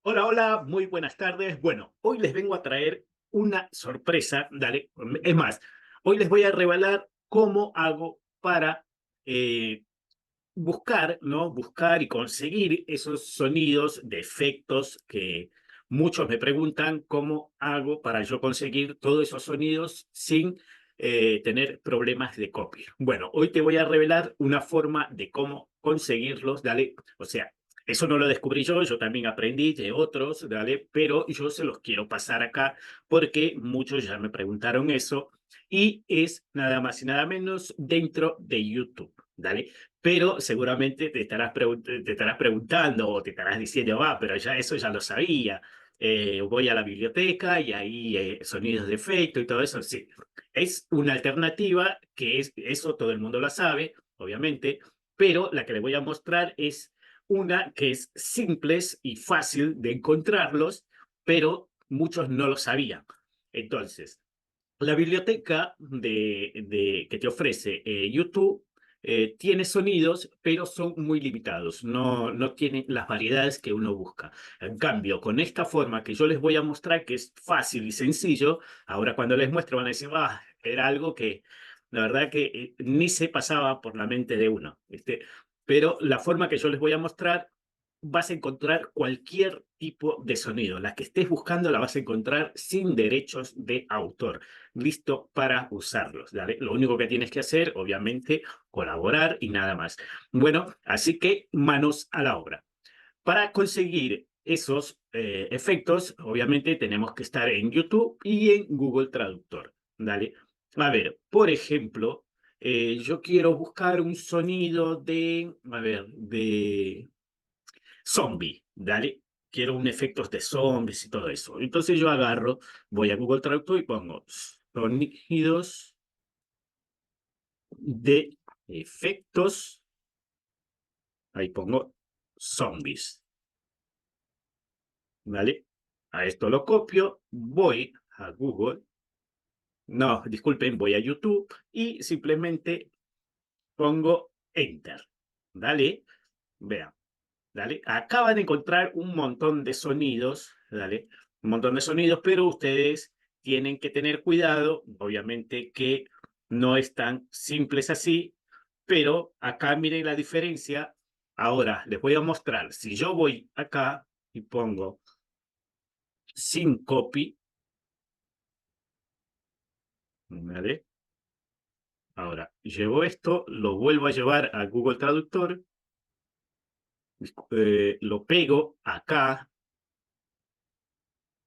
Hola, hola, muy buenas tardes. Bueno, hoy les vengo a traer una sorpresa. Dale, es más, hoy les voy a revelar cómo hago para buscar, ¿no? Buscar y conseguir esos sonidos de efectos que muchos me preguntan cómo hago para yo conseguir todos esos sonidos sin tener problemas de copia. Bueno, hoy te voy a revelar una forma de cómo conseguirlos, dale, o sea, eso no lo descubrí yo, yo también aprendí de otros, dale, pero yo se los quiero pasar acá porque muchos ya me preguntaron eso y es nada más y nada menos dentro de YouTube, dale. Pero seguramente te estarás preguntando o te estarás diciendo, pero ya eso ya lo sabía. Voy a la biblioteca y ahí sonidos de efecto y todo eso. Sí, es una alternativa que es, eso todo el mundo lo sabe, obviamente, pero la que le voy a mostrar es una que es simple y fácil de encontrarlos, pero muchos no lo sabían. Entonces, la biblioteca que te ofrece YouTube tiene sonidos, pero son muy limitados, no tienen las variedades que uno busca. En cambio, con esta forma que yo les voy a mostrar, que es fácil y sencillo, ahora cuando les muestro van a decir, era algo que la verdad que ni se pasaba por la mente de uno. Pero la forma que yo les voy a mostrar vas a encontrar cualquier tipo de sonido. La que estés buscando la vas a encontrar sin derechos de autor, listo para usarlos. ¿Vale? Lo único que tienes que hacer, obviamente, colaborar y nada más. Bueno, así que manos a la obra. Para conseguir esos efectos, obviamente tenemos que estar en YouTube y en Google Traductor. ¿Vale? A ver, por ejemplo, yo quiero buscar un sonido de zombie, ¿dale? Quiero un efectos de zombies y todo eso. Entonces yo agarro, voy a Google Traductor y pongo sonidos de efectos, ahí pongo zombies, ¿vale? A esto lo copio, voy a Google, no, disculpen, voy a YouTube y simplemente pongo Enter, ¿vale? Vean. ¿Dale? Acaban de encontrar un montón de sonidos, ¿dale? Un montón de sonidos, pero ustedes tienen que tener cuidado, obviamente que no es tan simples así, pero acá miren la diferencia. Ahora les voy a mostrar, si yo voy acá y pongo sin copy, ¿vale? Ahora llevo esto, lo vuelvo a llevar a Google Traductor, lo pego acá,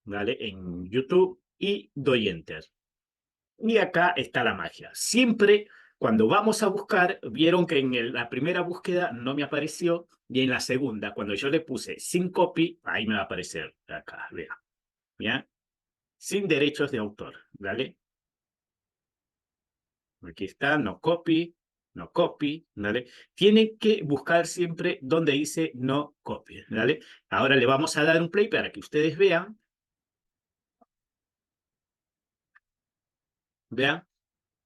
¿vale? En YouTube y doy Enter. Y acá está la magia. Siempre cuando vamos a buscar, vieron que en la primera búsqueda no me apareció y en la segunda, cuando yo le puse sin copy, ahí me va a aparecer acá, vea, ¿ya? Sin derechos de autor, ¿vale? Aquí está, no copy, no copy, ¿vale? Tienen que buscar siempre donde dice no copy, ¿vale? Ahora le vamos a dar un play para que ustedes vean,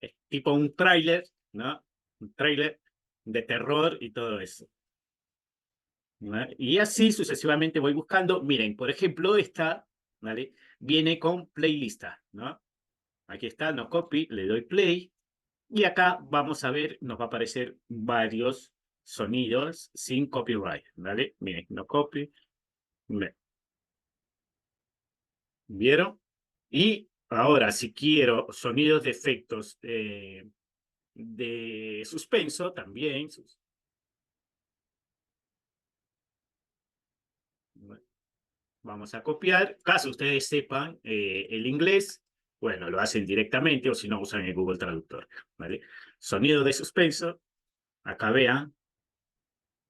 es tipo un tráiler, ¿no? Un tráiler de terror y todo eso. ¿No? Y así sucesivamente voy buscando. Miren, por ejemplo, esta, ¿vale? Viene con playlista, ¿no? Aquí está, no copy, le doy play. Y acá vamos a ver, nos va a aparecer varios sonidos sin copyright, ¿vale? Miren, no copy, ¿vieron? Y ahora, si quiero sonidos de efectos de suspenso, también, vamos a copiar. Caso ustedes sepan el inglés, bueno, lo hacen directamente o si no usan el Google Traductor, ¿vale? Sonido de suspenso, acá vean,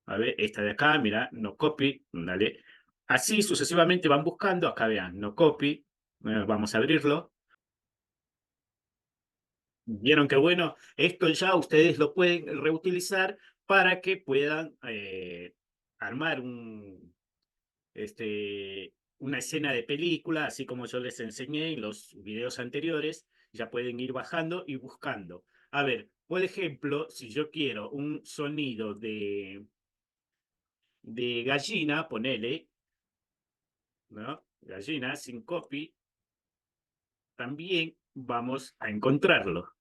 a ver, esta de acá, mira, no copy, ¿vale? Así sucesivamente van buscando, acá vean, no copy, vamos a abrirlo. Vieron que bueno, esto ya ustedes lo pueden reutilizar para que puedan armar una escena de película, así como yo les enseñé en los videos anteriores, ya pueden ir bajando y buscando. A ver, por ejemplo, si yo quiero un sonido de gallina, ponele, ¿no? Gallina sin copy, también vamos a encontrarlo.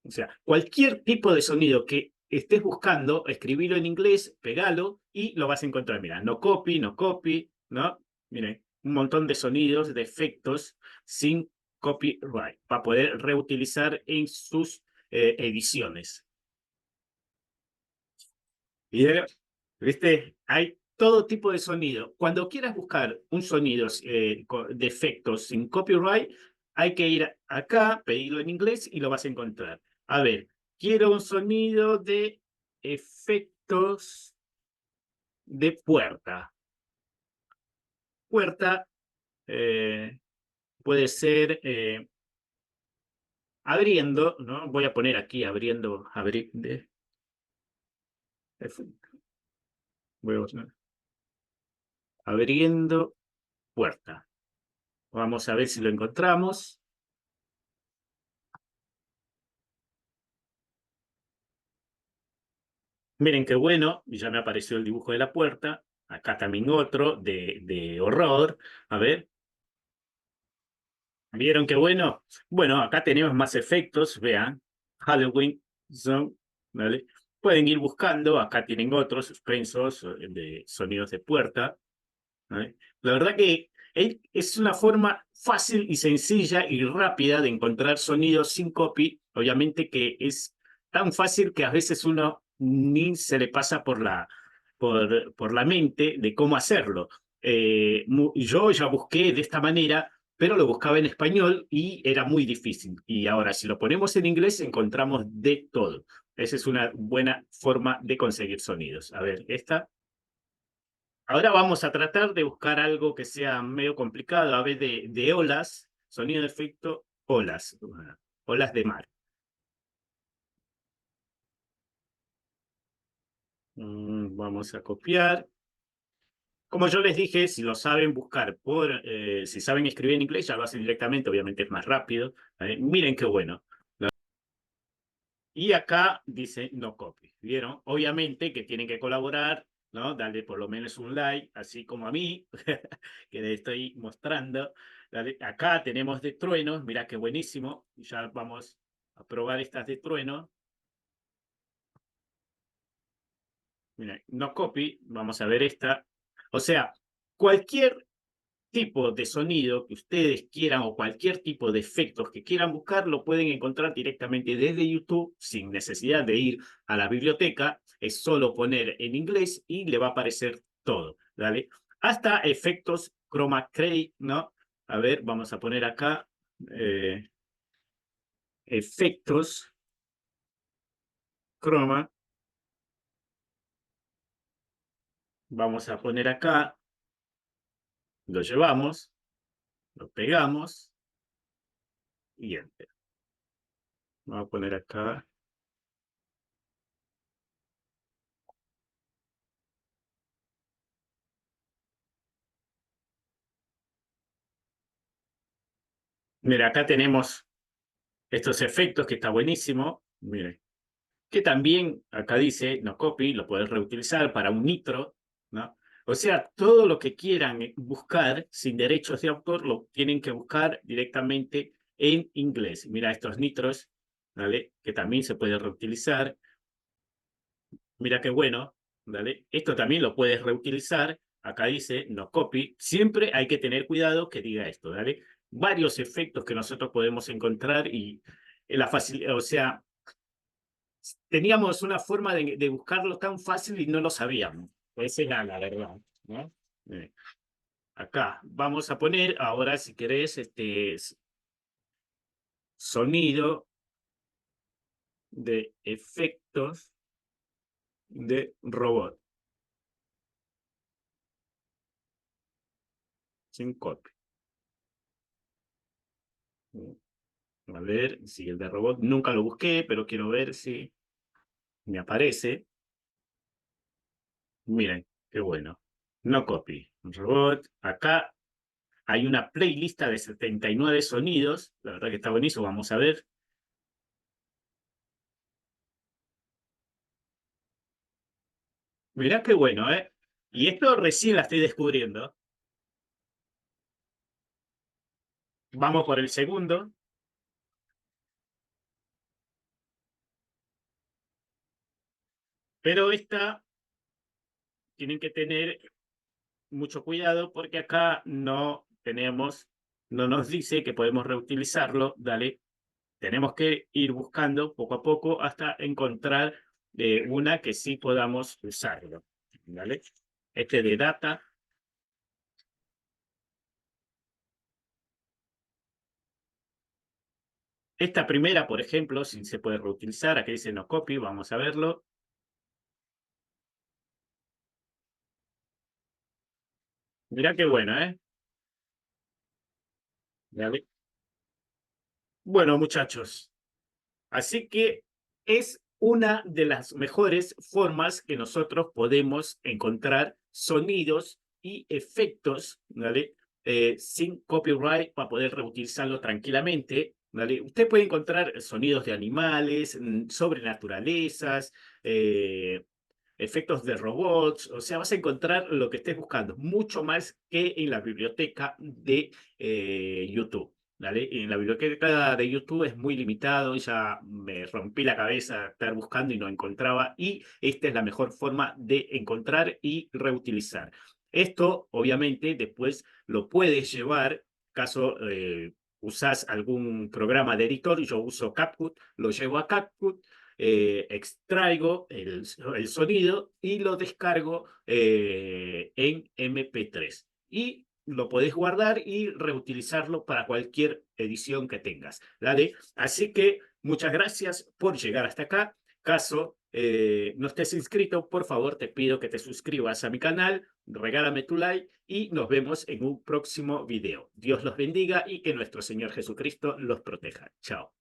O sea, cualquier tipo de sonido que estés buscando, escribilo en inglés, pegalo y lo vas a encontrar. Mira, no copy, no copy, ¿no? Miren, un montón de sonidos, de efectos sin copyright para poder reutilizar en sus ediciones. Y, ¿viste? Hay todo tipo de sonido. Cuando quieras buscar un sonido de efectos sin copyright, hay que ir acá, pedirlo en inglés y lo vas a encontrar. A ver, quiero un sonido de efectos de puerta. Puerta puede ser abriendo, ¿no? Voy a poner aquí abriendo, voy a poner abriendo puerta. Vamos a ver si lo encontramos. Miren qué bueno, y ya me apareció el dibujo de la puerta. Acá también otro de horror. A ver, ¿vieron qué bueno? Bueno, acá tenemos más efectos, vean. Halloween, son, ¿vale? Pueden ir buscando, acá tienen otros suspensos de sonidos de puerta. ¿Vale? La verdad que es una forma fácil y sencilla y rápida de encontrar sonidos sin copy. Obviamente que es tan fácil que a veces uno ni se le pasa por la mente de cómo hacerlo. Yo ya busqué de esta manera, pero lo buscaba en español y era muy difícil. Y ahora, si lo ponemos en inglés, encontramos de todo. Esa es una buena forma de conseguir sonidos. A ver, esta. Ahora vamos a tratar de buscar algo que sea medio complicado, a ver, de olas, sonido de efecto, olas, olas de mar. Vamos a copiar. Como yo les dije, si lo saben buscar si saben escribir en inglés, ya lo hacen directamente, obviamente es más rápido. Miren qué bueno. Y acá dice no copy. ¿Vieron? Obviamente que tienen que colaborar, ¿no? Darle por lo menos un like, así como a mí, que les estoy mostrando. Dale. Acá tenemos de truenos, mirá qué buenísimo. Ya vamos a probar estas de trueno. Mira, no copy, vamos a ver esta. O sea, cualquier tipo de sonido que ustedes quieran o cualquier tipo de efectos que quieran buscar, lo pueden encontrar directamente desde YouTube sin necesidad de ir a la biblioteca. Es solo poner en inglés y le va a aparecer todo, ¿vale? Hasta efectos chroma key, ¿no? A ver, vamos a poner acá efectos chroma. Vamos a poner acá, lo llevamos, lo pegamos y enter. Vamos a poner acá. Mira, acá tenemos estos efectos que está buenísimo. Miren, que también acá dice no copy, lo puedes reutilizar para un nitro, ¿no? O sea, todo lo que quieran buscar sin derechos de autor lo tienen que buscar directamente en inglés. Mira estos nitros, ¿vale? Que también se puede reutilizar. Mira qué bueno, ¿vale? Esto también lo puedes reutilizar. Acá dice no copy. Siempre hay que tener cuidado que diga esto, ¿vale? Varios efectos que nosotros podemos encontrar y la facilidad, o sea, teníamos una forma de buscarlo tan fácil y no lo sabíamos. Esa es la verdad, ¿no? Eh, Acá vamos a poner ahora, si querés, sonido de efectos de robot sin copy. A ver si el de robot nunca lo busqué, pero quiero ver si me aparece. Miren, qué bueno. No copy. Robot. Acá hay una playlist de 79 sonidos. La verdad que está buenísimo. Vamos a ver. Mirá qué bueno, ¿eh? Y esto recién la estoy descubriendo. Vamos por el segundo. Pero esta tienen que tener mucho cuidado porque acá no nos dice que podemos reutilizarlo. Dale, tenemos que ir buscando poco a poco hasta encontrar una que sí podamos usarlo. ¿Vale? Este de data. Esta primera, por ejemplo, si se puede reutilizar, aquí dice no copy, vamos a verlo. Mirá qué bueno, ¿eh? ¿Vale? Bueno, muchachos, así que es una de las mejores formas que nosotros podemos encontrar sonidos y efectos, ¿vale? Sin copyright para poder reutilizarlo tranquilamente. ¿Vale? Usted puede encontrar sonidos de animales, sobre naturalezas, efectos de robots, o sea, vas a encontrar lo que estés buscando, mucho más que en la biblioteca de YouTube. ¿Vale? En la biblioteca de YouTube es muy limitado, ya me rompí la cabeza estar buscando y no encontraba, y esta es la mejor forma de encontrar y reutilizar. Esto, obviamente, después lo puedes llevar, caso usas algún programa de editor, yo uso CapCut, lo llevo a CapCut, extraigo el sonido y lo descargo en MP3. Y lo podés guardar y reutilizarlo para cualquier edición que tengas. ¿Vale? Así que muchas gracias por llegar hasta acá. Caso no estés inscrito, por favor te pido que te suscribas a mi canal, regálame tu like y nos vemos en un próximo video. Dios los bendiga y que nuestro Señor Jesucristo los proteja. Chao.